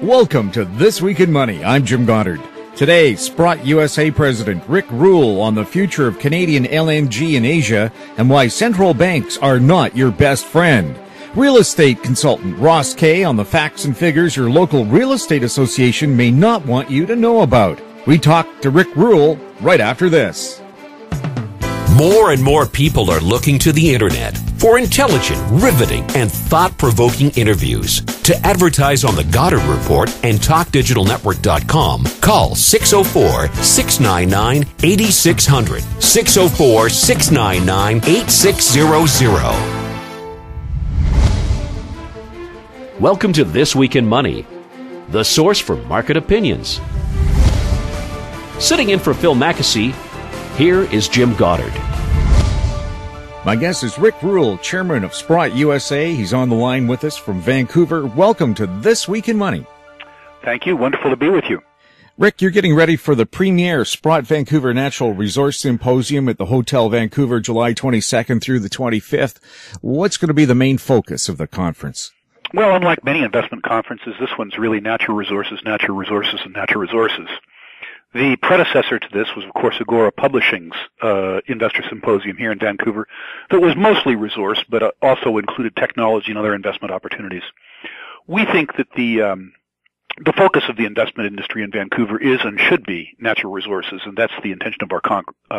Welcome to This Week in Money. I'm Jim Goddard. Today, Sprott USA President Rick Rule on the future of Canadian LNG in Asia and why central banks are not your best friend. Real estate consultant Ross Kay on the facts and figures your local real estate association may not want you to know about. We talk to Rick Rule right after this. More and more people are looking to the internet for intelligent, riveting, and thought-provoking interviews. To advertise on the Goddard Report and TalkDigitalNetwork.com, call 604-699-8600, 604-699-8600. Welcome to This Week in Money, the source for market opinions. Sitting in for Phil Mackesy, here is Jim Goddard. My guest is Rick Rule, chairman of Sprott USA. He's on the line with us from Vancouver. Welcome to This Week in Money. Thank you. Wonderful to be with you. Rick, you're getting ready for the premier Sprott Vancouver Natural Resource Symposium at the Hotel Vancouver, July 22nd through the 25th. What's going to be the main focus of the conference? Well, unlike many investment conferences, this one's really natural resources, and natural resources. The predecessor to this was, of course, Agora Publishing's investor symposium here in Vancouver that was mostly resource, but also included technology and other investment opportunities. We think that the focus of the investment industry in Vancouver is and should be natural resources, and that's the intention of our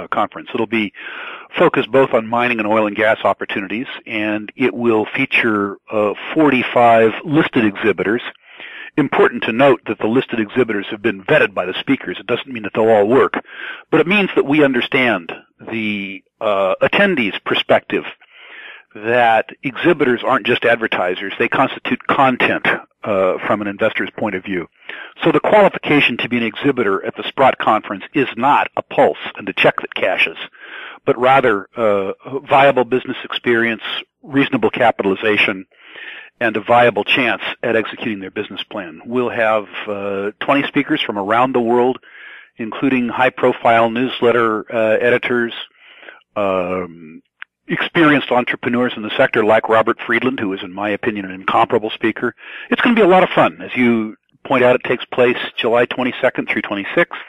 conference. It'll be focused both on mining and oil and gas opportunities, and it will feature 45 listed exhibitors. Important to note that the listed exhibitors have been vetted by the speakers. It doesn't mean that they'll all work, but it means that we understand the attendees' perspective that exhibitors aren't just advertisers. They constitute content from an investor's point of view. So the qualification to be an exhibitor at the Sprott conference is not a pulse and a check that cashes, but rather viable business experience, reasonable capitalization, and a viable chance at executing their business plan. We'll have 20 speakers from around the world, including high-profile newsletter editors, experienced entrepreneurs in the sector like Robert Friedland, who is, in my opinion, an incomparable speaker. It's going to be a lot of fun. As you point out, it takes place July 22nd through 26th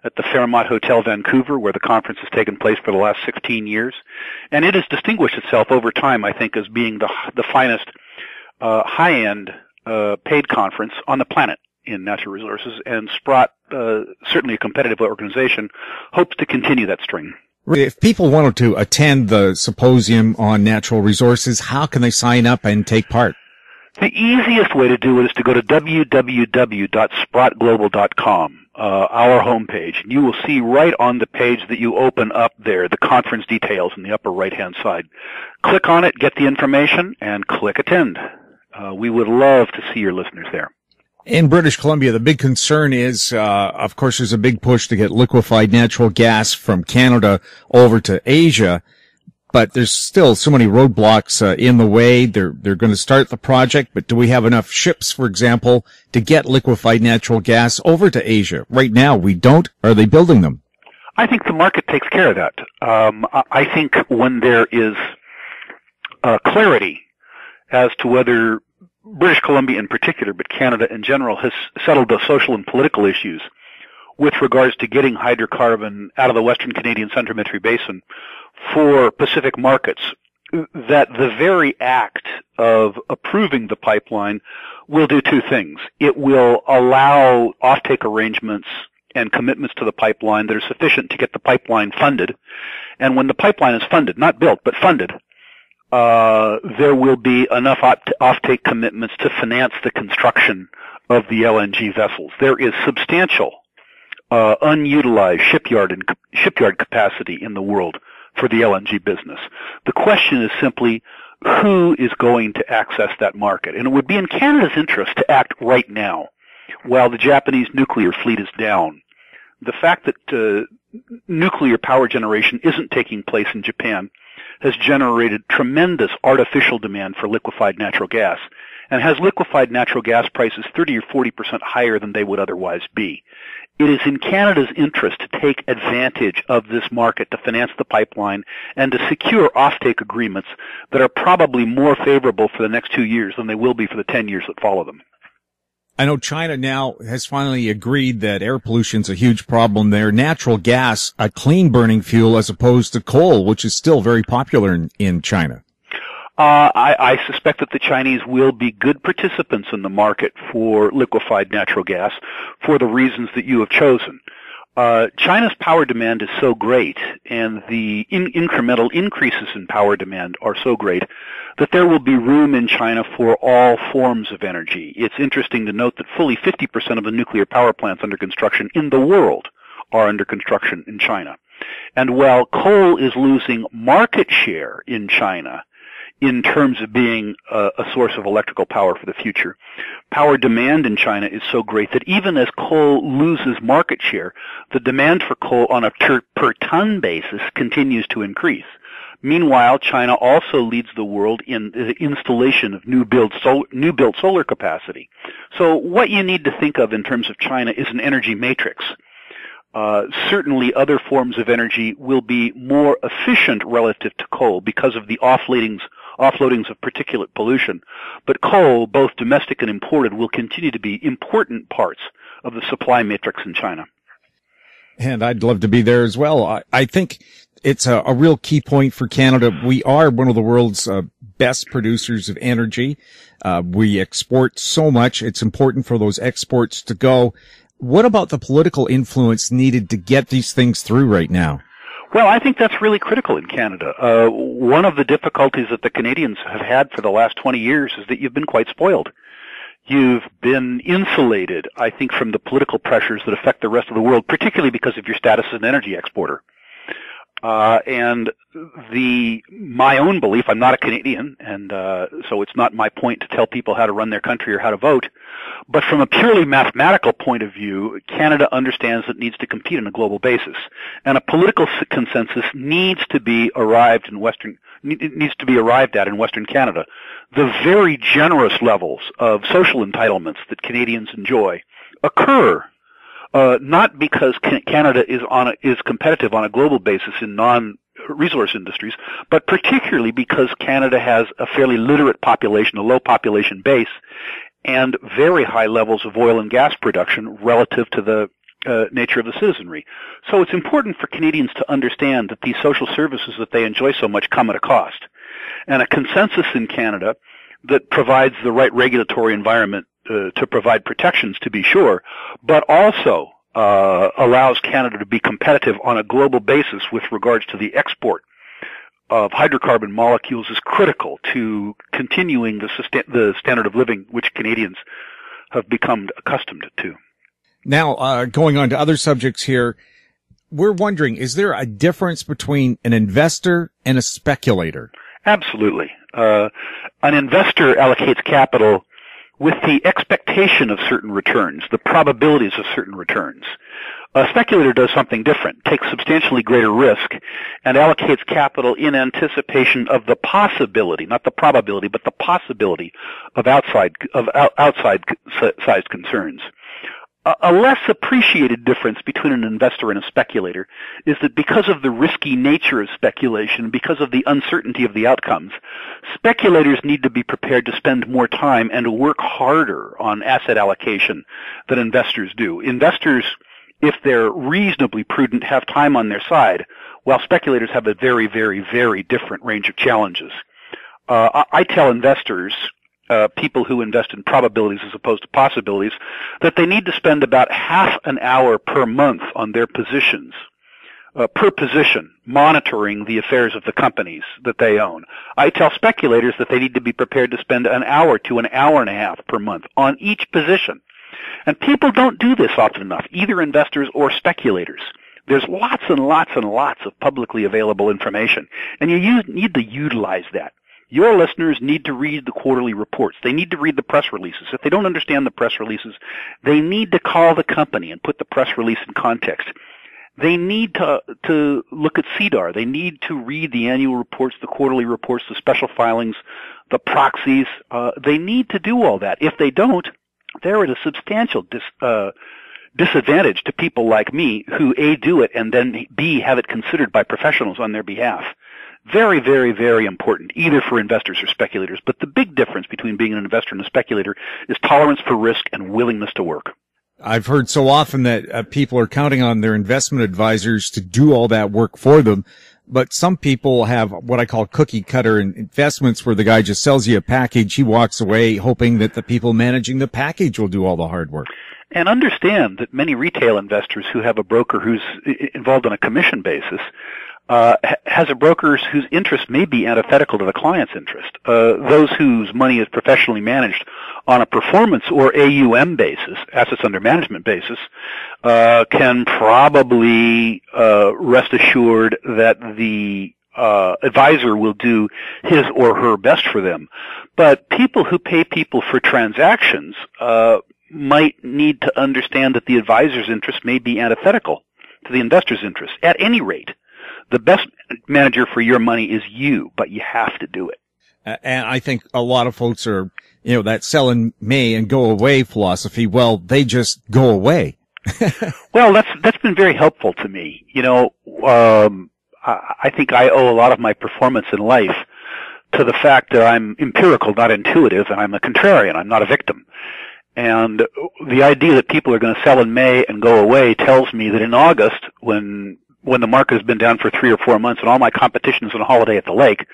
at the Fairmont Hotel Vancouver, where the conference has taken place for the last 16 years. And it has distinguished itself over time, I think, as being the finest high-end paid conference on the planet in natural resources, and Sprott, certainly a competitive organization, hopes to continue that string. If people wanted to attend the symposium on natural resources, how can they sign up and take part? The easiest way to do it is to go to www.sprottglobal.com, our homepage, and you will see right on the page that you open up there the conference details in the upper right-hand side. Click on it, get the information, and click attend. We would love to see your listeners there. In British Columbia, the big concern is, of course, there's a big push to get liquefied natural gas from Canada over to Asia, but there's still so many roadblocks in the way. They're going to start the project, but do we have enough ships, for example, to get liquefied natural gas over to Asia? Right now, we don't. Are they building them? I think the market takes care of that. I think when there is clarity as to whether British Columbia in particular, but Canada in general, has settled the social and political issues with regards to getting hydrocarbon out of the Western Canadian Sedimentary Basin for Pacific markets, that the very act of approving the pipeline will do two things. It will allow offtake arrangements and commitments to the pipeline that are sufficient to get the pipeline funded. And when the pipeline is funded, not built, but funded, there will be enough offtake commitments to finance the construction of the LNG vessels. There is substantial unutilized shipyard capacity in the world for the LNG business. The question is simply who is going to access that market? And it would be in Canada's interest to act right now while the Japanese nuclear fleet is down. The fact that nuclear power generation isn't taking place in Japan has generated tremendous artificial demand for liquefied natural gas and has liquefied natural gas prices 30 or 40% higher than they would otherwise be. It is in Canada's interest to take advantage of this market to finance the pipeline and to secure offtake agreements that are probably more favorable for the next 2 years than they will be for the 10 years that follow them. I know China now has finally agreed that air pollution's a huge problem there. Natural gas, a clean burning fuel as opposed to coal, which is still very popular in China. I suspect that the Chinese will be good participants in the market for liquefied natural gas for the reasons that you have chosen. China's power demand is so great, and the incremental increases in power demand are so great that there will be room in China for all forms of energy. It's interesting to note that fully 50% of the nuclear power plants under construction in the world are under construction in China. And while coal is losing market share in China in terms of being a source of electrical power for the future, power demand in China is so great that even as coal loses market share, the demand for coal on a per ton basis continues to increase. Meanwhile, China also leads the world in the installation of new built solar capacity. So what you need to think of in terms of China is an energy matrix. Certainly other forms of energy will be more efficient relative to coal because of the offloadings of particulate pollution. But coal, both domestic and imported, will continue to be important parts of the supply matrix in China. And I'd love to be there as well. I think it's a real key point for Canada. We are one of the world's best producers of energy. We export so much. It's important for those exports to go. What about the political influence needed to get these things through right now? Well, I think that's really critical in Canada. One of the difficulties that the Canadians have had for the last 20 years is that you've been quite spoiled. You've been insulated, I think, from the political pressures that affect the rest of the world, particularly because of your status as an energy exporter. And my own belief, I'm not a Canadian, and so it's not my point to tell people how to run their country or how to vote. But from a purely mathematical point of view, Canada understands that it needs to compete on a global basis, and a political consensus needs to be arrived at in Western Canada. The very generous levels of social entitlements that Canadians enjoy occur not because Canada is competitive on a global basis in non-resource industries, but particularly because Canada has a fairly literate population, a low population base, and very high levels of oil and gas production relative to the nature of the citizenry. So it's important for Canadians to understand that these social services that they enjoy so much come at a cost. And a consensus in Canada that provides the right regulatory environment to provide protections, to be sure, but also allows Canada to be competitive on a global basis with regards to the export of hydrocarbon molecules is critical to continuing the standard of living which Canadians have become accustomed to. Now, going on to other subjects here, we're wondering, is there a difference between an investor and a speculator? Absolutely. An investor allocates capital with the expectation of certain returns, the probabilities of certain returns. A speculator does something different, takes substantially greater risk, and allocates capital in anticipation of the possibility, not the probability, but the possibility of outside-sized concerns. A less appreciated difference between an investor and a speculator is that because of the risky nature of speculation, because of the uncertainty of the outcomes, speculators need to be prepared to spend more time and work harder on asset allocation than investors do. Investors, if they're reasonably prudent, have time on their side, while speculators have a very, very, very different range of challenges. I tell investors, people who invest in probabilities as opposed to possibilities, that they need to spend about half an hour per month on their positions, per position, monitoring the affairs of the companies that they own. I tell speculators that they need to be prepared to spend an hour to an hour and a half per month on each position. And people don't do this often enough, either investors or speculators. There's lots and lots and lots of publicly available information, and you need to utilize that. Your listeners need to read the quarterly reports. They need to read the press releases. If they don't understand the press releases, they need to call the company and put the press release in context. They need to look at CDAR. They need to read the annual reports, the quarterly reports, the special filings, the proxies. They need to do all that. If they don't, they're at a substantial disadvantage to people like me who A, do it, and then B, have it considered by professionals on their behalf. Very, very, very important, either for investors or speculators. But the big difference between being an investor and a speculator is tolerance for risk and willingness to work. I've heard so often that people are counting on their investment advisors to do all that work for them. But some people have what I call cookie cutter investments where the guy just sells you a package. He walks away hoping that the people managing the package will do all the hard work. And understand that many retail investors who have a broker who's involved on a commission basis has a broker whose interest may be antithetical to the client's interest. Those whose money is professionally managed on a performance or AUM basis, assets under management basis, can probably rest assured that the advisor will do his or her best for them. But people who pay people for transactions might need to understand that the advisor's interest may be antithetical to the investor's interest. At any rate, the best manager for your money is you, but you have to do it. And I think a lot of folks are, that sell in May and go away philosophy. Well, they just go away. Well, that's been very helpful to me. I think I owe a lot of my performance in life to the fact that I'm empirical, not intuitive, and I'm a contrarian. I'm not a victim. And the idea that people are going to sell in May and go away tells me that in August, when the market has been down for 3 or 4 months and all my competition is on a holiday at the lake,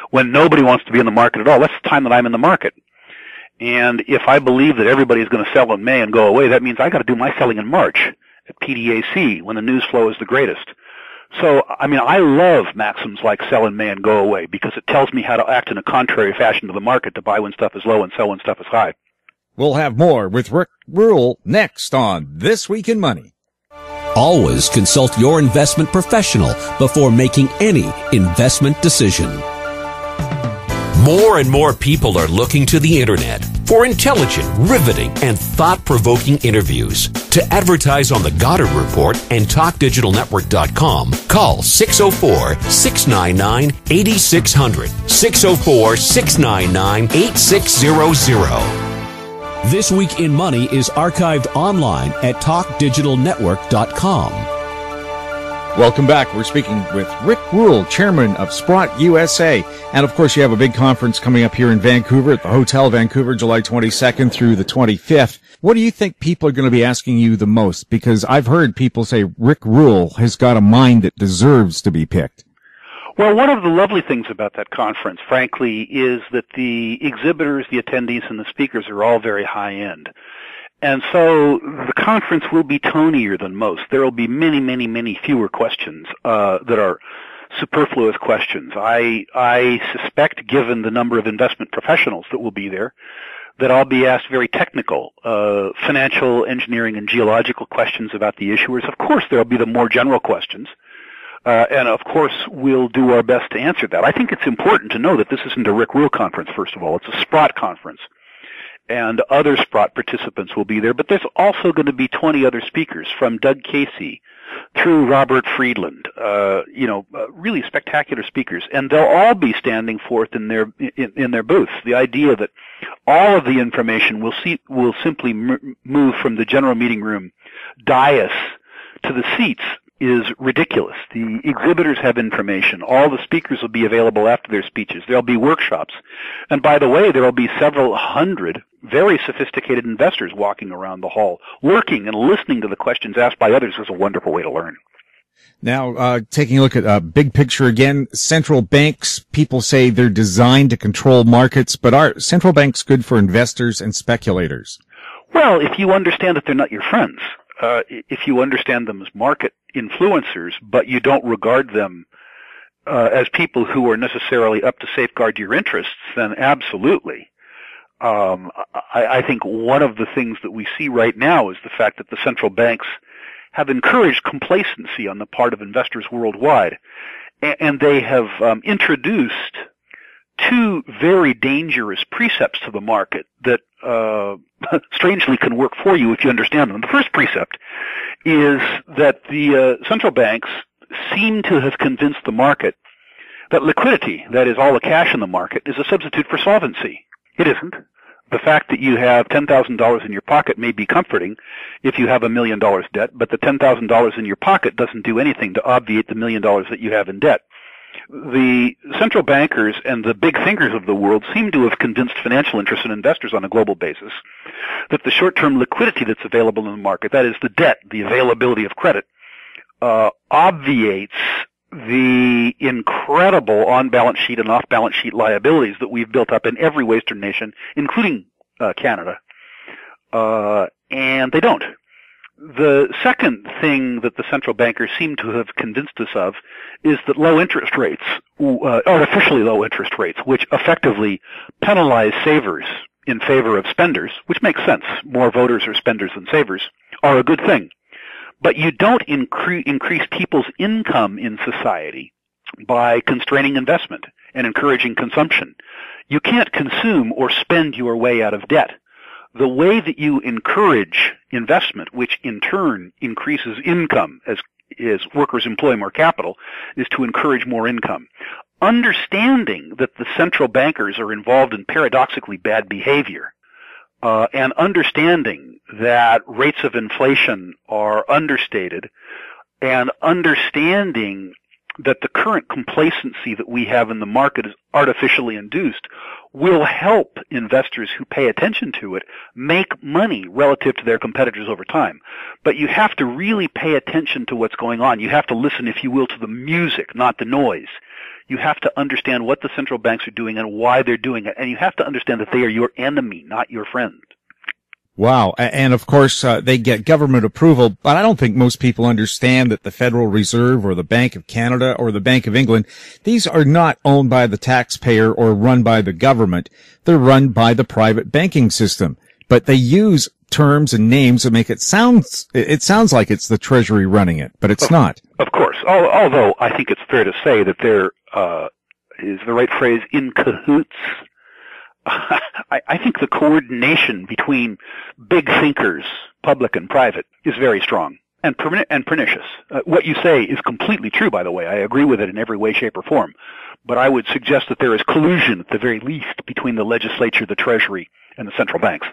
when nobody wants to be in the market at all, that's the time that I'm in the market. And if I believe that everybody is going to sell in May and go away, that means I got to do my selling in March at PDAC when the news flow is the greatest. So, I love maxims like sell in May and go away because it tells me how to act in a contrary fashion to the market, to buy when stuff is low and sell when stuff is high. We'll have more with Rick Rule next on This Week in Money. Always consult your investment professional before making any investment decision. More and more people are looking to the internet for intelligent, riveting, and thought-provoking interviews. To advertise on the Goddard Report and TalkDigitalNetwork.com, call 604-699-8600, 604-699-8600. This Week in Money is archived online at TalkDigitalNetwork.com. Welcome back. We're speaking with Rick Rule, chairman of Sprott USA. And of course, you have a big conference coming up here in Vancouver at the Hotel Vancouver, July 22nd through the 25th. What do you think people are going to be asking you the most? Because I've heard people say Rick Rule has got a mind that deserves to be picked. Well, one of the lovely things about that conference, frankly, is that the exhibitors, the attendees, and the speakers are all very high-end. And so the conference will be tonier than most. There will be many, many, many fewer questions that are superfluous questions. I suspect, given the number of investment professionals that will be there, that I'll be asked very technical, financial, engineering, and geological questions about the issuers. Of course, there will be the more general questions. And of course, we'll do our best to answer that. I think it's important to know that this isn't a Rick Rule conference, first of all. It's a Sprott conference. And other Sprott participants will be there, but there's also going to be 20 other speakers, from Doug Casey through Robert Friedland, really spectacular speakers, and they'll all be standing forth in their booths. The idea that all of the information will simply move from the general meeting room dais to the seats is ridiculous. The exhibitors have information. All the speakers will be available after their speeches. There'll be workshops. And by the way, there will be several hundred very sophisticated investors walking around the hall, lurking and listening to the questions asked by others. Is a wonderful way to learn. Now, taking a look at big picture again, central banks, people say they're designed to control markets, but are central banks good for investors and speculators? Well, if you understand that they're not your friends, if you understand them as market influencers, but you don't regard them as people who are necessarily up to safeguard your interests, then absolutely. I think one of the things that we see right now is the fact that the central banks have encouraged complacency on the part of investors worldwide, and they have introduced two very dangerous precepts to the market that strangely can work for you if you understand them. The first precept is that the central banks seem to have convinced the market that liquidity, that is all the cash in the market, is a substitute for solvency. It isn't. The fact that you have $10,000 in your pocket may be comforting if you have $1 million debt, but the $10,000 in your pocket doesn't do anything to obviate the $1 million that you have in debt. The central bankers and the big thinkers of the world seem to have convinced financial interests and investors on a global basis that the short-term liquidity that's available in the market, that is the debt, the availability of credit, obviates the incredible on-balance sheet and off-balance sheet liabilities that we've built up in every Western nation, including Canada, and they don't. The second thing that the central bankers seem to have convinced us of is that low interest rates, artificially low interest rates, which effectively penalize savers in favor of spenders, which makes sense, more voters are spenders than savers, are a good thing. But you don't increase people's income in society by constraining investment and encouraging consumption. You can't consume or spend your way out of debt. The way that you encourage investment, which in turn increases income as workers employ more capital, is to encourage more income. Understanding that the central bankers are involved in paradoxically bad behavior, and understanding that rates of inflation are understated, and understanding that the current complacency that we have in the market is artificially induced, will help investors who pay attention to it make money relative to their competitors over time. But you have to really pay attention to what's going on. You have to listen, if you will, to the music, not the noise. You have to understand what the central banks are doing and why they're doing it. And you have to understand that they are your enemy, not your friend. Wow. And of course, they get government approval, but I don't think most people understand that the Federal Reserve or the Bank of Canada or the Bank of England, these are not owned by the taxpayer or run by the government. They're run by the private banking system, but they use terms and names that make it sounds like it's the Treasury running it, but it's not. Of course. Although I think it's fair to say that there, is the right phrase, in cahoots. I think the coordination between big thinkers, public and private, is very strong and pernicious. What you say is completely true, by the way. I agree with it in every way, shape, or form. But I would suggest that there is collusion, at the very least, between the legislature, the Treasury, and the central banks.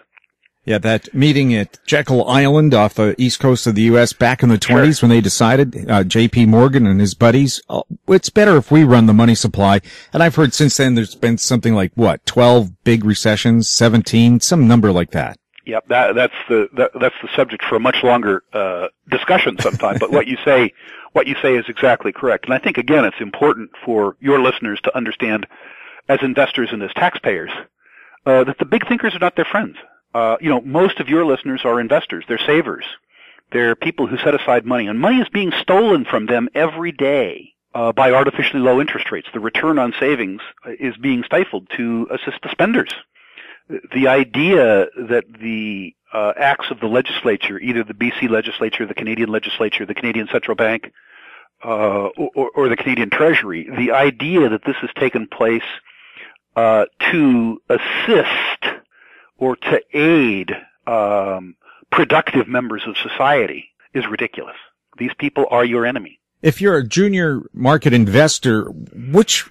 Yeah, that meeting at Jekyll Island off the east coast of the U.S. back in the 20s when they decided, J.P. Morgan and his buddies, it's better if we run the money supply. And I've heard since then there's been something like, 12 big recessions, 17, some number like that. Yep, that's the subject for a much longer discussion sometime. But what you say is exactly correct. And I think, again, it's important for your listeners to understand, as investors and as taxpayers, that the big thinkers are not their friends. Most of your listeners are investors. They're savers. They're people who set aside money, and money is being stolen from them every day by artificially low interest rates. The return on savings is being stifled to assist the spenders. The idea that the acts of the legislature, either the BC legislature, the Canadian legislature, the Canadian Central Bank, or the Canadian Treasury, the idea that this has taken place to assist or to aid productive members of society is ridiculous. These people are your enemy. If you're a junior market investor, which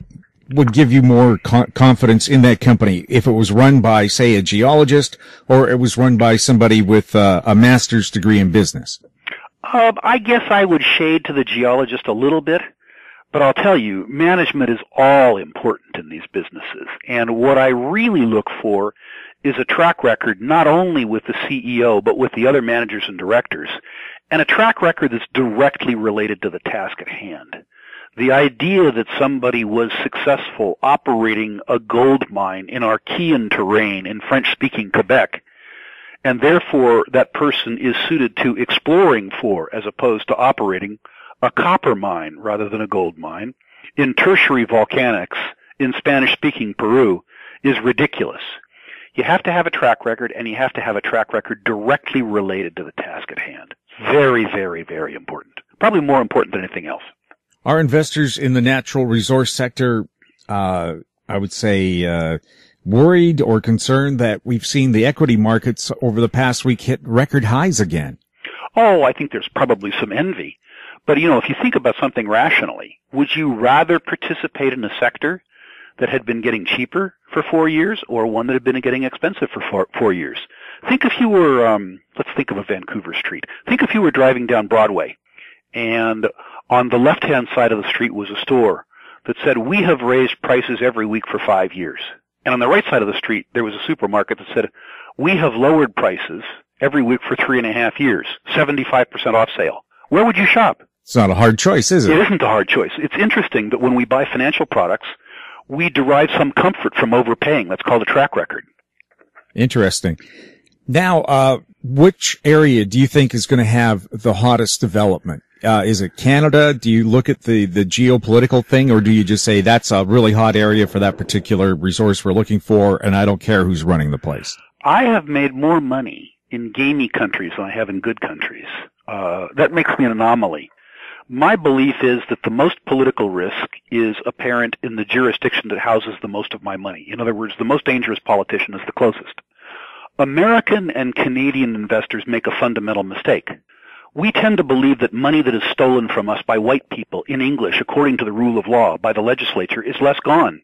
would give you more confidence in that company? If it was run by, say, a geologist, or it was run by somebody with a master's degree in business? I guess I would shade to the geologist a little bit, but I'll tell you, management is all important in these businesses. And what I really look for is a track record not only with the CEO, but with the other managers and directors, and a track record that's directly related to the task at hand. The idea that somebody was successful operating a gold mine in Archean terrain in French-speaking Quebec, and therefore that person is suited to exploring for, as opposed to operating, a copper mine rather than a gold mine, in tertiary volcanics in Spanish-speaking Peru, is ridiculous. You have to have a track record, and you have to have a track record directly related to the task at hand. Very, very, very important. Probably more important than anything else. Are investors in the natural resource sector, I would say, worried or concerned that we've seen the equity markets over the past week hit record highs again? Oh, I think there's probably some envy. But, if you think about something rationally, would you rather participate in a sector that had been getting cheaper for 4 years or one that had been getting expensive for 4 years? Think if you were, let's think of a Vancouver street. Think if you were driving down Broadway and on the left-hand side of the street was a store that said, we have raised prices every week for 5 years. And on the right side of the street, there was a supermarket that said, we have lowered prices every week for 3.5 years, 75% off sale. Where would you shop? It's not a hard choice, is it? It isn't a hard choice. It's interesting that when we buy financial products, we derive some comfort from overpaying. That's called a track record. Interesting. Now, which area do you think is going to have the hottest development? Is it Canada? Do you look at the geopolitical thing, or do you just say that's a really hot area for that particular resource we're looking for, and I don't care who's running the place? I have made more money in gamey countries than I have in good countries. That makes me an anomaly. My belief is that the most political risk is apparent in the jurisdiction that houses the most of my money. In other words, the most dangerous politician is the closest. American and Canadian investors make a fundamental mistake. We tend to believe that money that is stolen from us by white people in English, according to the rule of law, by the legislature, is less gone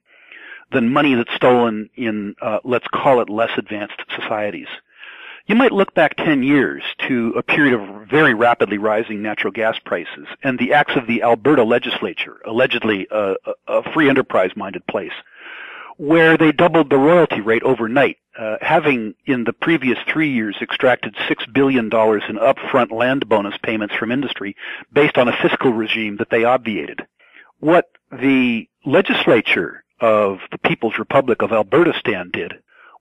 than money that's stolen in, let's call it, less advanced societies. You might look back 10 years to a period of very rapidly rising natural gas prices and the acts of the Alberta legislature, allegedly a free enterprise-minded place, where they doubled the royalty rate overnight, having in the previous 3 years extracted $6 billion in upfront land bonus payments from industry based on a fiscal regime that they obviated. What the legislature of the People's Republic of Alberta did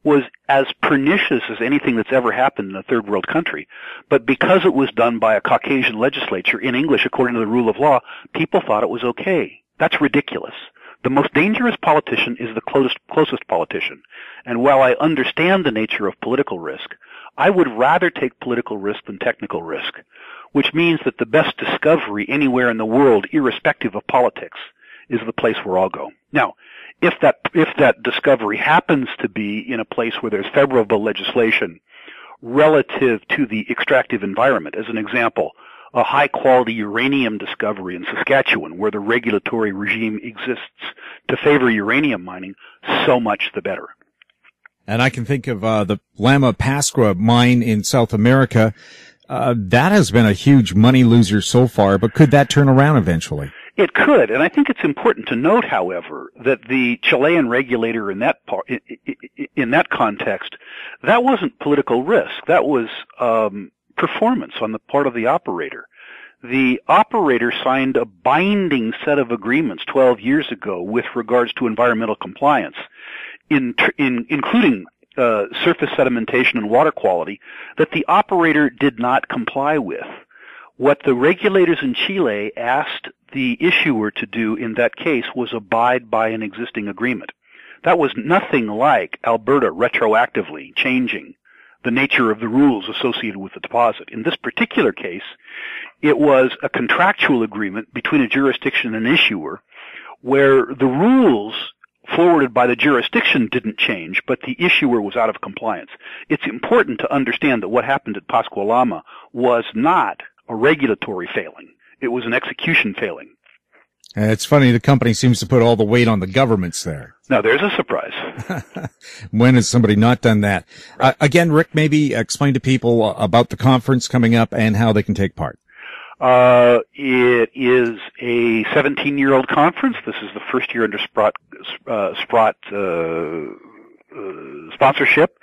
was as pernicious as anything that's ever happened in a third world country. But because it was done by a Caucasian legislature in English according to the rule of law, people thought it was okay. That's ridiculous. The most dangerous politician is the closest politician. And while I understand the nature of political risk, I would rather take political risk than technical risk, which means that the best discovery anywhere in the world, irrespective of politics, is the place where I'll go. Now, if that discovery happens to be in a place where there's favorable legislation relative to the extractive environment, as an example, a high-quality uranium discovery in Saskatchewan where the regulatory regime exists to favor uranium mining, so much the better. And I can think of the Lama Pascua mine in South America. That has been a huge money loser so far, but could that turn around eventually? It could, and I think it's important to note, however, that the Chilean regulator in that context, that wasn't political risk. That was performance on the part of the operator. The operator signed a binding set of agreements 12 years ago with regards to environmental compliance, including surface sedimentation and water quality, that the operator did not comply with. What the regulators in Chile asked the issuer to do in that case was abide by an existing agreement. That was nothing like Alberta retroactively changing the nature of the rules associated with the deposit. In this particular case, it was a contractual agreement between a jurisdiction and an issuer where the rules forwarded by the jurisdiction didn't change, but the issuer was out of compliance. It's important to understand that what happened at Pascua Lama was not a regulatory failing. It was an execution failing. It's funny, the company seems to put all the weight on the governments there. Now, there's a surprise. When has somebody not done that? Again, Rick, maybe explain to people about the conference coming up and how they can take part. It is a 17-year-old conference. This is the first year under Sprott sponsorship.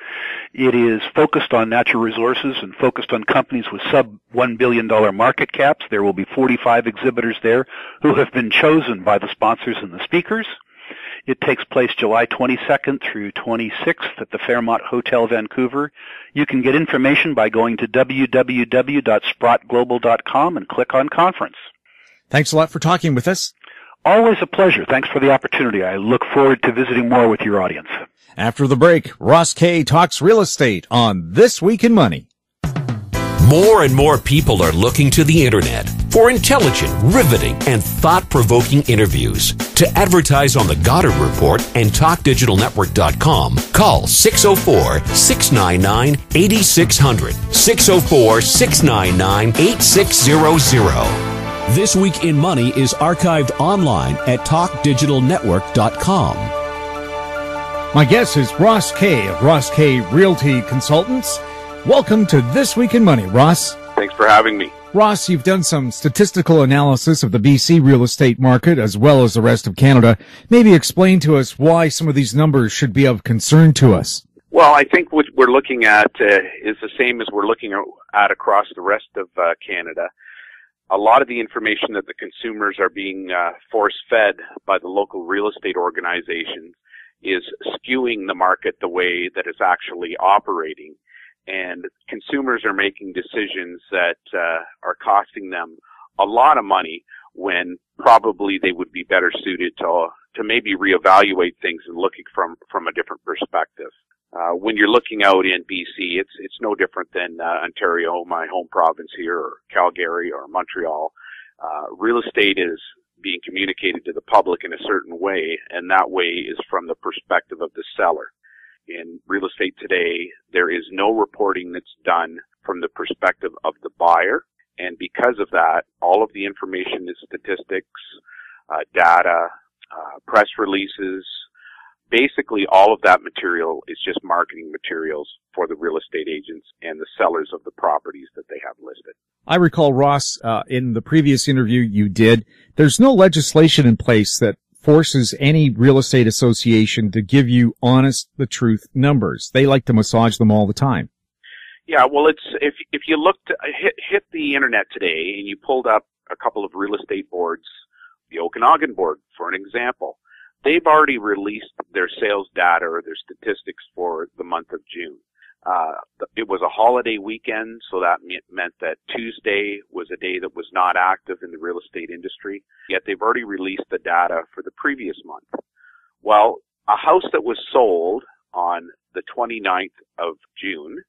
It is focused on natural resources and focused on companies with sub-$1 billion market caps. There will be 45 exhibitors there who have been chosen by the sponsors and the speakers. It takes place July 22nd through 26th at the Fairmont Hotel, Vancouver. You can get information by going to www.sprottglobal.com and click on conference. Thanks a lot for talking with us. Always a pleasure. Thanks for the opportunity. I look forward to visiting more with your audience. After the break, Ross Kay talks real estate on This Week in Money. More and more people are looking to the internet for intelligent, riveting, and thought-provoking interviews. To advertise on the Goddard Report and TalkDigitalNetwork.com, call 604-699-8600, 604-699-8600. This Week in Money is archived online at TalkDigitalNetwork.com. My guest is Ross Kay of Ross Kay Realty Consultants. Welcome to This Week in Money, Ross. Thanks for having me. Ross, you've done some statistical analysis of the BC real estate market as well as the rest of Canada. Maybe explain to us why some of these numbers should be of concern to us. Well, I think what we're looking at is the same as we're looking at across the rest of Canada. A lot of the information that the consumers are being force-fed by the local real estate organizations is skewing the market the way that it's actually operating. And consumers are making decisions that are costing them a lot of money when probably they would be better suited to maybe reevaluate things and looking from a different perspective. When you're looking out in BC, it's no different than Ontario, my home province here, or Calgary or Montreal. Real estate is being communicated to the public in a certain way, and that way is from the perspective of the seller. In real estate today, there is no reporting that's done from the perspective of the buyer, and because of that, all of the information is statistics, data, press releases. Basically, all of that material is just marketing materials for the real estate agents and the sellers of the properties that they have listed. I recall, Ross, in the previous interview you did, there's no legislation in place that forces any real estate association to give you honest, the truth numbers. They like to massage them all the time. Yeah, well, it's if you looked hit the internet today and you pulled up a couple of real estate boards, the Okanagan board, for an example, they've already released their sales data or their statistics for the month of June. It was a holiday weekend, so that meant that Tuesday was a day that was not active in the real estate industry, yet they've already released the data for the previous month. Well, a house that was sold on the 29th of June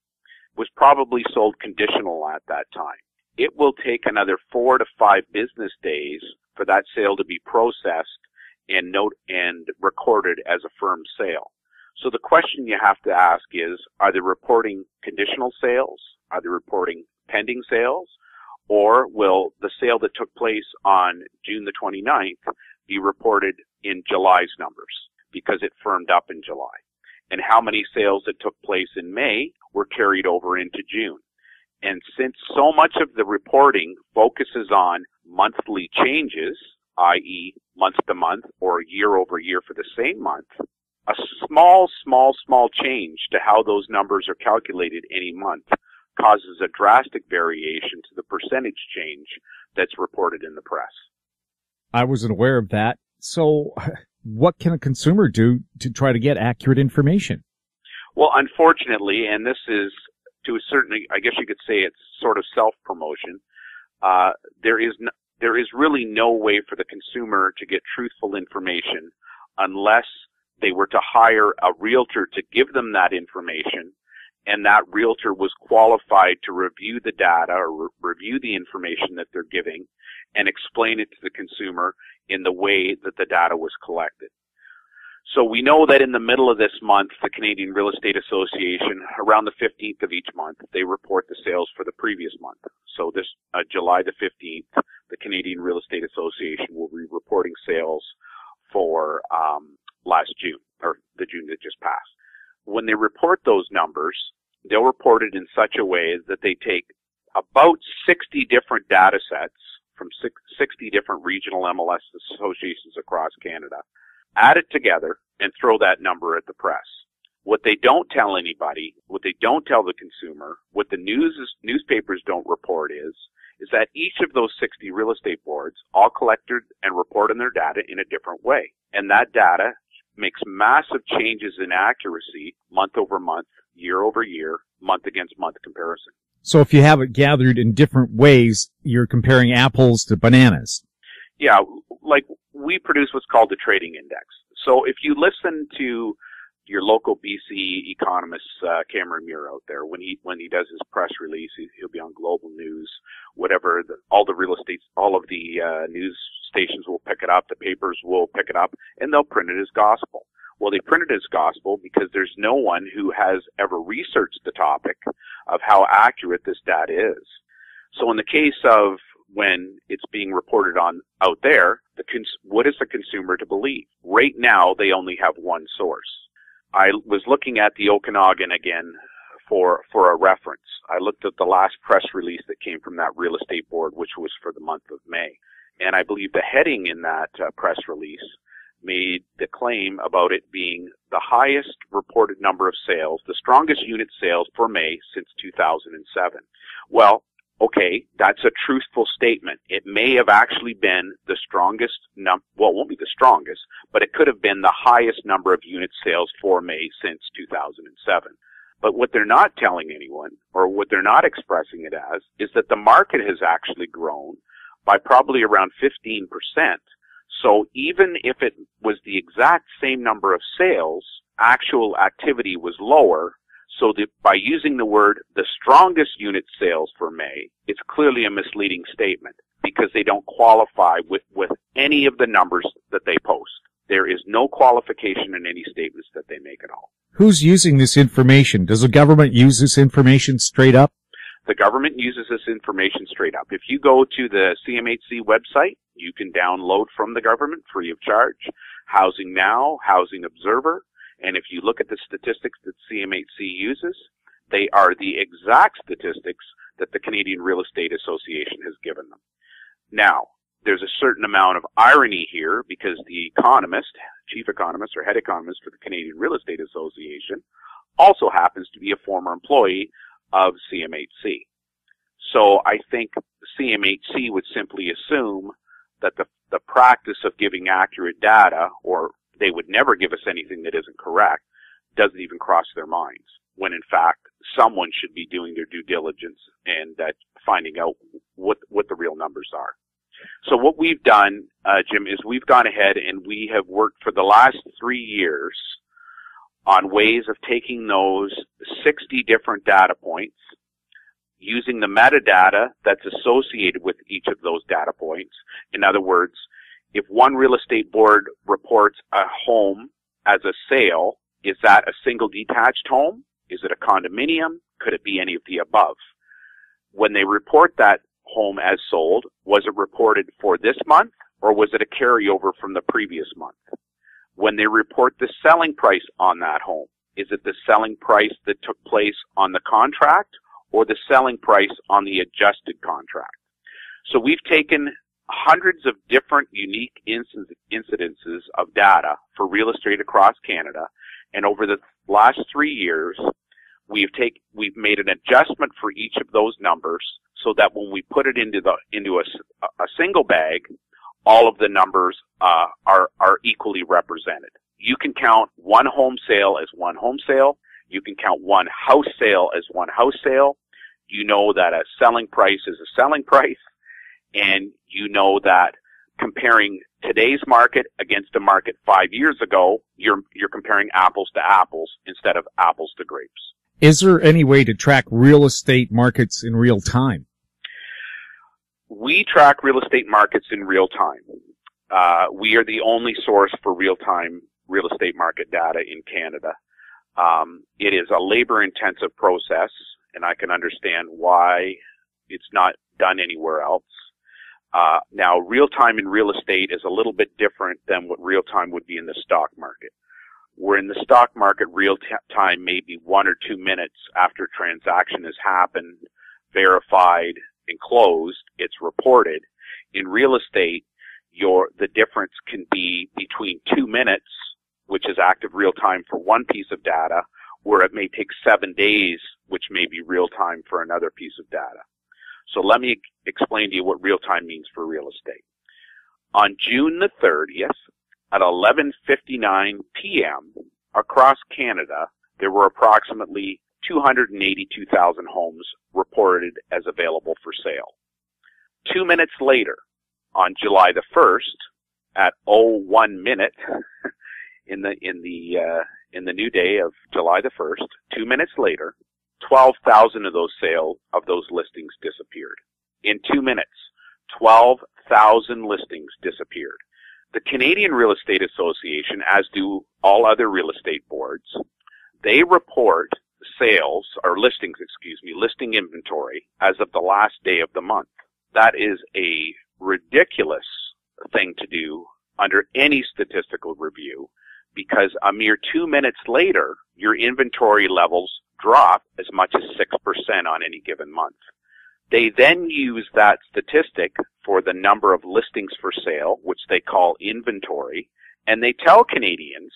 was probably sold conditional at that time. It will take another 4 to 5 business days for that sale to be processed and recorded as a firm sale. So the question you have to ask is, are they reporting conditional sales? Are they reporting pending sales? Or will the sale that took place on June the 29th be reported in July's numbers because it firmed up in July? And how many sales that took place in May were carried over into June? And since so much of the reporting focuses on monthly changes, i.e. month to month or year over year for the same month, a small change to how those numbers are calculated any month causes a drastic variation to the percentage change that's reported in the press. I wasn't aware of that. So what can a consumer do to try to get accurate information? Well, unfortunately, and this is to a certain, I guess you could say it's sort of self-promotion, there is really no way for the consumer to get truthful information unless they were to hire a realtor to give them that information, and that realtor was qualified to review the data or review the information that they're giving and explain it to the consumer in the way that the data was collected. So we know that in the middle of this month, the Canadian Real Estate Association, around the 15th of each month, they report the sales for the previous month. So this July the 15th, the Canadian Real Estate Association will be reporting sales for last June, or the June that just passed. When they report those numbers, they'll report it in such a way that they take about 60 different data sets from 60 different regional MLS associations across Canada, add it together, and throw that number at the press. What they don't tell anybody, what they don't tell the consumer, what the newspapers don't report is that each of those 60 real estate boards all collected and report on their data in a different way. And that data makes massive changes in accuracy month over month, year over year, month against month comparison. So if you have it gathered in different ways, you're comparing apples to bananas. Yeah, like we produce what's called the trading index. So if you listen to your local BC economist, Cameron Muir out there, when he does his press release, he'll be on Global News, whatever, all of the news stations will pick it up, the papers will pick it up, and they'll print it as gospel. Well, they print it as gospel because there's no one who has ever researched the topic of how accurate this data is. So in the case of when it's being reported on out there, what is the consumer to believe? Right now, they only have one source. I was looking at the Okanagan again for a reference. I looked at the last press release that came from that real estate board, which was for the month of May. And I believe the heading in that press release made the claim about it being the highest reported number of sales, the strongest unit sales for May since 2007. Well, okay, that's a truthful statement. It may have actually been the strongest well, it won't be the strongest, but it could have been the highest number of unit sales for May since 2007. But what they're not telling anyone, or what they're not expressing it as, is that the market has actually grown by probably around 15%. So even if it was the exact same number of sales, actual activity was lower. So that by using the word the strongest unit sales for May, it's clearly a misleading statement because they don't qualify with any of the numbers that they post. There is no qualification in any statements that they make at all. Who's using this information? Does the government use this information straight up? The government uses this information straight up. If you go to the CMHC website, you can download from the government free of charge Housing Now, Housing Observer, and if you look at the statistics that CMHC uses, they are the exact statistics that the Canadian Real Estate Association has given them. Now, there's a certain amount of irony here because the economist, chief economist or head economist for the Canadian Real Estate Association also happens to be a former employee of CMHC. So I think CMHC would simply assume that the practice of giving accurate data, or they would never give us anything that isn't correct, doesn't even cross their minds, when in fact someone should be doing their due diligence and finding out what the real numbers are. So what we've done, Jim, is we've gone ahead and we have worked for the last 3 years on ways of taking those 60 different data points, using the metadata that's associated with each of those data points. In other words, if one real estate board reports a home as a sale, is that a single detached home? Is it a condominium? Could it be any of the above? When they report that home as sold, was it reported for this month or was it a carryover from the previous month? When they report the selling price on that home, is it the selling price that took place on the contract or the selling price on the adjusted contract? So we've taken hundreds of different unique incidences of data for real estate across Canada, and over the last 3 years, we've made an adjustment for each of those numbers so that when we put it into a single bag, all of the numbers are equally represented. You can count one home sale as one home sale. You can count one house sale as one house sale. You know that a selling price is a selling price. And you know that comparing today's market against a market 5 years ago, you're comparing apples to apples instead of apples to grapes. Is there any way to track real estate markets in real time? We track real estate markets in real time. We are the only source for real-time real estate market data in Canada. It is a labor-intensive process, and I can understand why it's not done anywhere else. Now, real-time in real estate is a little bit different than what real-time would be in the stock market. Where in the stock market, real-time may be 1 or 2 minutes after a transaction has happened, verified, and closed, it's reported. In real estate, the difference can be between 2 minutes, which is active real-time for one piece of data, where it may take 7 days, which may be real-time for another piece of data. So let me explain to you what real-time means for real estate. On June the 30th, at 11:59 p.m., across Canada, there were approximately 282,000 homes reported as available for sale. 2 minutes later, on July the 1st, at 01 minute, in the new day of July the 1st, 2 minutes later, 12,000 of those listings disappeared. In 2 minutes, 12,000 listings disappeared. The Canadian Real Estate Association, as do all other real estate boards, they report sales, or listings, listing inventory as of the last day of the month. That is a ridiculous thing to do under any statistical review, because a mere 2 minutes later, your inventory levels drop as much as 6% on any given month. They then use that statistic for the number of listings for sale, which they call inventory, and they tell Canadians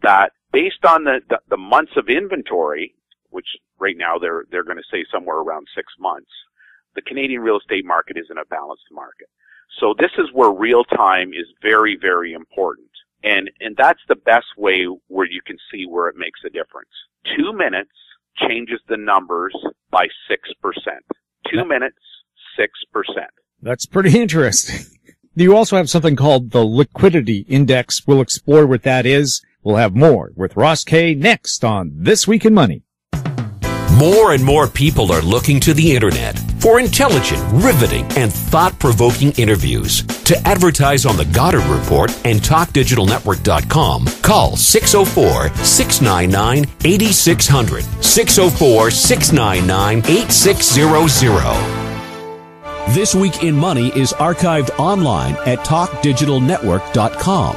that based on the months of inventory, which right now they're going to say somewhere around 6 months, the Canadian real estate market is in a balanced market. So this is where real time is very, very important. And that's the best way where you can see where it makes a difference. 2 minutes changes the numbers by 6%. 2 minutes, 6%. That's pretty interesting. You also have something called the Liquidity Index. We'll explore what that is. We'll have more with Ross Kay next on This Week in Money. More and more people are looking to the internet for intelligent, riveting, and thought-provoking interviews. To advertise on the Goddard Report and TalkDigitalNetwork.com, call 604-699-8600, 604-699-8600. This Week in Money is archived online at TalkDigitalNetwork.com.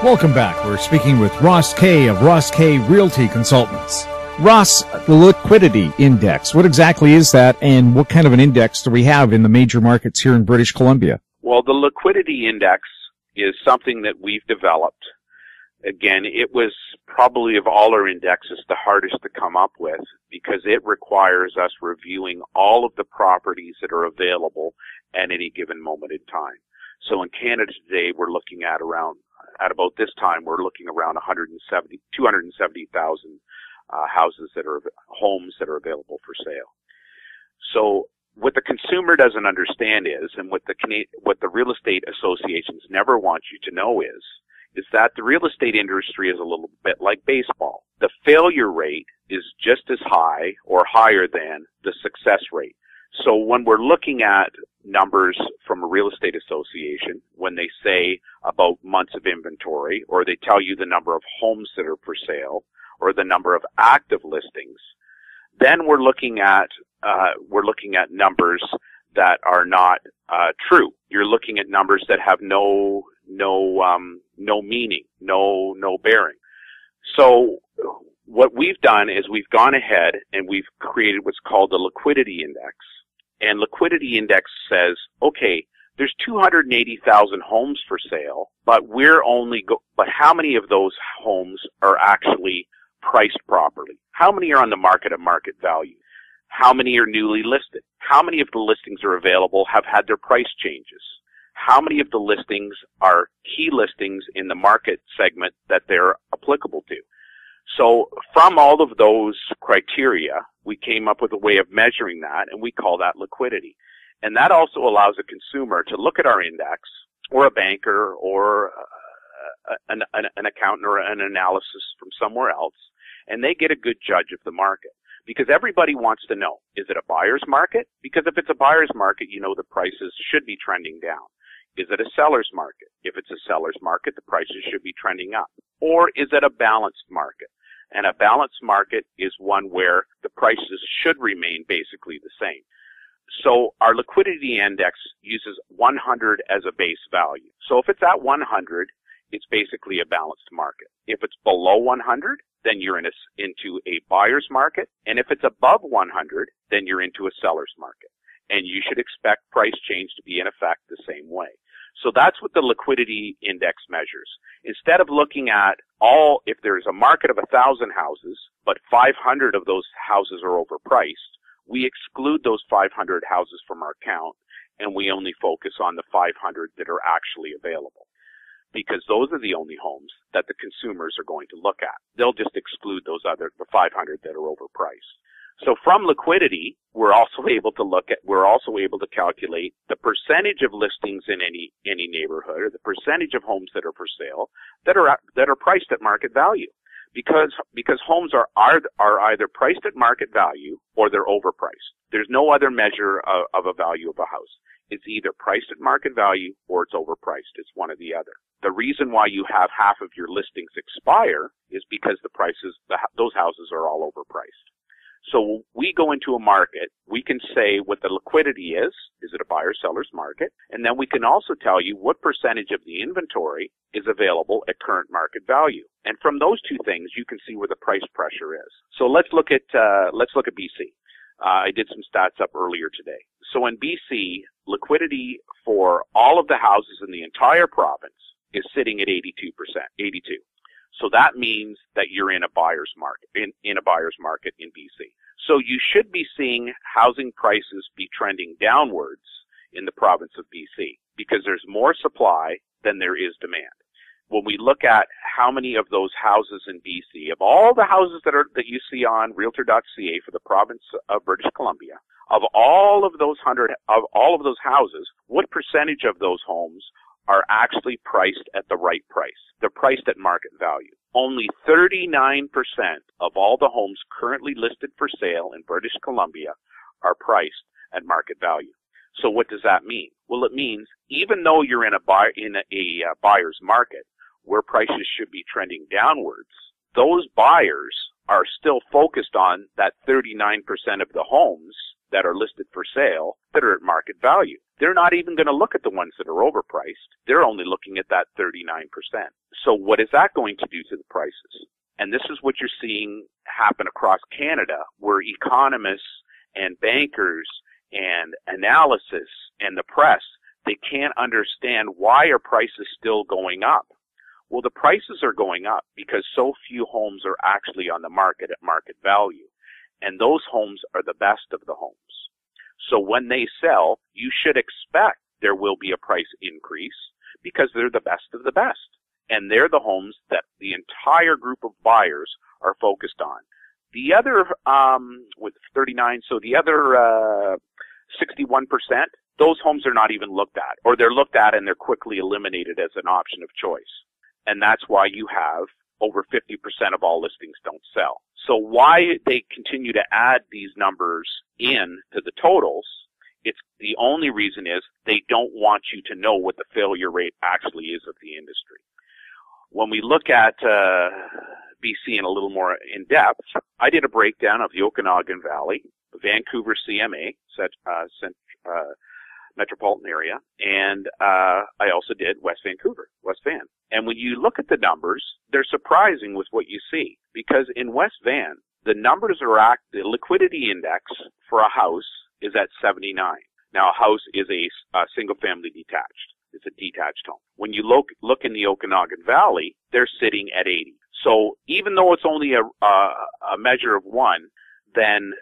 Welcome back. We're speaking with Ross Kay of Ross Kay Realty Consultants. Ross, the Liquidity Index, what exactly is that, and what kind of an index do we have in the major markets here in British Columbia? Well, the Liquidity Index is something that we've developed. Again, it was probably of all our indexes the hardest to come up with because it requires us reviewing all of the properties that are available at any given moment in time. So in Canada today, we're looking at about this time, we're looking around 270,000 homes that are available for sale. So what the consumer doesn't understand is, and what the real estate associations never want you to know is that the real estate industry is a little bit like baseball. The failure rate is just as high or higher than the success rate. So when we're looking at numbers from a real estate association, when they say about months of inventory, or they tell you the number of homes that are for sale, or the number of active listings, then we're looking at numbers that are not true. You're looking at numbers that have no meaning, no bearing. So what we've done is we've gone ahead and we've created what's called the Liquidity Index. And Liquidity Index says, okay, there's 280,000 homes for sale, but but how many of those homes are actually priced properly? How many are on the market at market value? How many are newly listed? How many of the listings are available have had their price changes? How many of the listings are key listings in the market segment that they're applicable to? So from all of those criteria, we came up with a way of measuring that, and we call that liquidity. And that also allows a consumer to look at our index, or a banker, or an accountant, or an analysis from somewhere else, and they get a good judge of the market. Because everybody wants to know, is it a buyer's market? Because if it's a buyer's market, you know the prices should be trending down. Is it a seller's market? If it's a seller's market, the prices should be trending up. Or is it a balanced market? And a balanced market is one where the prices should remain basically the same. So our liquidity index uses 100 as a base value. So if it's at 100, it's basically a balanced market. If it's below 100, then you're into a buyer's market. And if it's above 100, then you're into a seller's market. And you should expect price change to be in effect the same way. So that's what the liquidity index measures. Instead of looking at if there's a market of 1,000 houses, but 500 of those houses are overpriced, we exclude those 500 houses from our count, and we only focus on the 500 that are actually available. Because those are the only homes that the consumers are going to look at. They'll just exclude the 500 that are overpriced. So from liquidity, we're also able to calculate the percentage of listings in any neighborhood, or the percentage of homes that are for sale that are priced at market value. Because homes are either priced at market value or they're overpriced. There's no other measure of a value of a house. It's either priced at market value or it's overpriced. It's one or the other. The reason why you have half of your listings expire is because those houses are all overpriced. So we go into a market, we can say what the liquidity is it a buyer-seller's market? And then we can also tell you what percentage of the inventory is available at current market value. And from those two things, you can see where the price pressure is. So let's look at BC. I did some stats up earlier today. So in BC, liquidity for all of the houses in the entire province is sitting at 82%, 82. So that means that you're in a buyer's market, in a buyer's market in BC. So you should be seeing housing prices be trending downwards in the province of BC because there's more supply than there is demand. When we look at how many of those houses in BC, of all the houses that you see on Realtor.ca for the province of British Columbia, of all of those houses, what percentage of those homes are actually priced at the right price? They're priced at market value. Only 39% of all the homes currently listed for sale in British Columbia are priced at market value. So what does that mean? Well, it means even though you're in a buyer's market where prices should be trending downwards, those buyers are still focused on that 39% of the homes that are listed for sale that are at market value. They're not even going to look at the ones that are overpriced. They're only looking at that 39%. So what is that going to do to the prices? And this is what you're seeing happen across Canada, where economists and bankers and analysis and the press, they can't understand why are prices still going up. Well, the prices are going up because so few homes are actually on the market at market value. And those homes are the best of the homes. So when they sell, you should expect there will be a price increase because they're the best of the best. And they're the homes that the entire group of buyers are focused on. The other, with 39, so the other 61%, those homes are not even looked at, or they're looked at and they're quickly eliminated as an option of choice. And that's why you have over 50% of all listings don't sell. So why they continue to add these numbers in to the totals, it's the only reason is they don't want you to know what the failure rate actually is of the industry. When we look at BC in a little more in depth, I did a breakdown of the Okanagan Valley, Vancouver CMA, metropolitan area, and I also did West Vancouver, West Van. And when you look at the numbers, they're surprising with what you see, because in West Van, the numbers are the liquidity index for a house is at 79. Now, a house is a single-family detached. It's a detached home. When you look in the Okanagan Valley, they're sitting at 80. So even though it's only a measure of one, then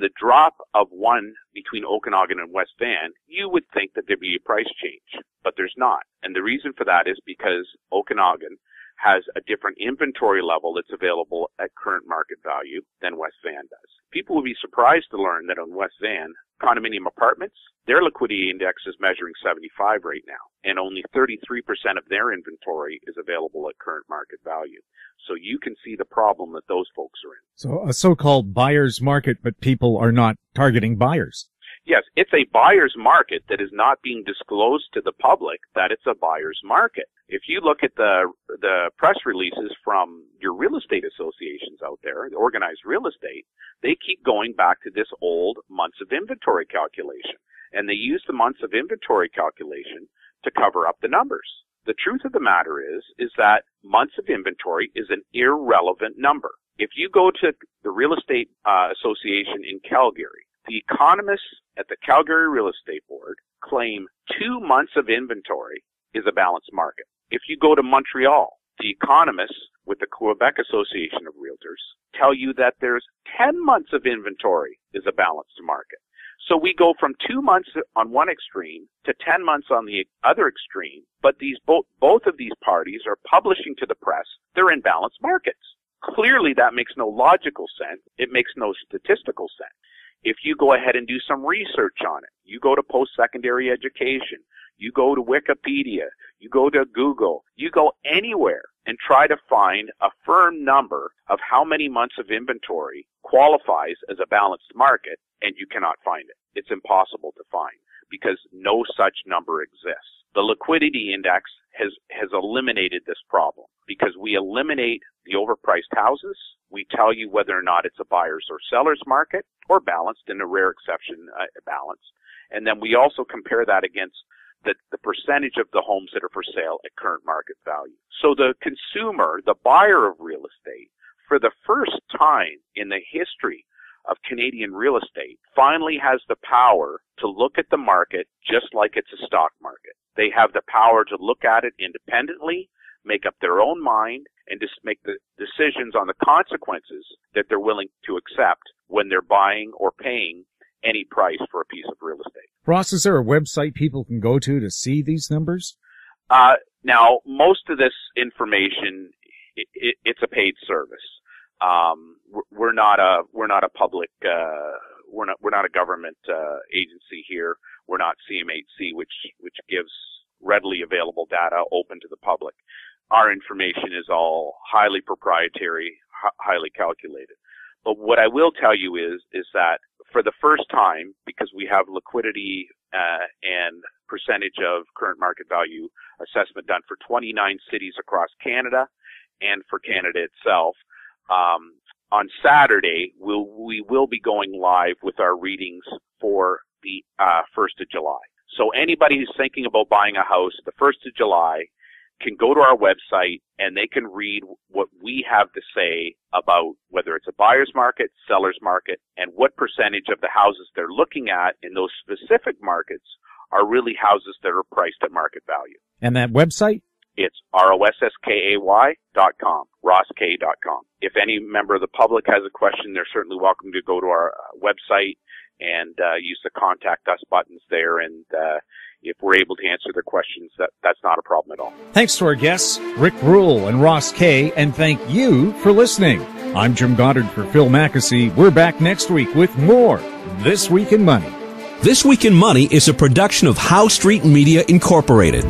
the drop of one between Okanagan and West Van, you would think that there'd be a price change, but there's not. And the reason for that is because Okanagan has a different inventory level that's available at current market value than West Van does. People will be surprised to learn that on West Van, condominium apartments, their liquidity index is measuring 75 right now, and only 33% of their inventory is available at current market value. So you can see the problem that those folks are in. So a so-called buyer's market, but people are not targeting buyers. Yes, it's a buyer's market that is not being disclosed to the public that it's a buyer's market. If you look at the press releases from your real estate associations out there, the organized real estate, they keep going back to this old months of inventory calculation. And they use the months of inventory calculation to cover up the numbers. The truth of the matter is that months of inventory is an irrelevant number. If you go to the Real Estate Association in Calgary, the economists at the Calgary Real Estate Board claim 2 months of inventory is a balanced market. If you go to Montreal, the economists with the Quebec Association of Realtors tell you that there's 10 months of inventory is a balanced market. So we go from 2 months on one extreme to 10 months on the other extreme, but both of these parties are publishing to the press they're in balanced markets. Clearly that makes no logical sense. It makes no statistical sense. If you go ahead and do some research on it, you go to post-secondary education, you go to Wikipedia, you go to Google, you go anywhere and try to find a firm number of how many months of inventory qualifies as a balanced market, and you cannot find it. It's impossible to find because no such number exists. The liquidity index has eliminated this problem because we eliminate the overpriced houses. We tell you whether or not it's a buyer's or seller's market or balanced, in a rare exception, balanced. And then we also compare that against the percentage of the homes that are for sale at current market value. So the consumer, the buyer of real estate, for the first time in the history of Canadian real estate finally has the power to look at the market just like it's a stock market. They have the power to look at it independently, make up their own mind, and just make the decisions on the consequences that they're willing to accept when they're buying or paying any price for a piece of real estate. Ross, is there a website people can go to see these numbers? Now, most of this information, it's a paid service. We're not a public, we're not a government agency here. We're not CMHC, which gives readily available data open to the public. Our information is all highly proprietary, highly calculated. But what I will tell you is that for the first time, because we have liquidity and percentage of current market value assessment done for 29 cities across Canada and for Canada itself, on Saturday we will be going live with our readings for the 1st of July. So anybody who's thinking about buying a house the 1st of July can go to our website and they can read what we have to say about whether it's a buyer's market, seller's market, and what percentage of the houses they're looking at in those specific markets are really houses that are priced at market value. And that website? It's roskay.com, rosk.com. If any member of the public has a question, they're certainly welcome to go to our website and use the contact us buttons there, and if we're able to answer their questions, that's not a problem at all. Thanks to our guests, Rick Rule and Ross Kay, and thank you for listening. I'm Jim Goddard for Phil Mackesy. We're back next week with more This Week in Money. This Week in Money is a production of Howe Street Media Incorporated.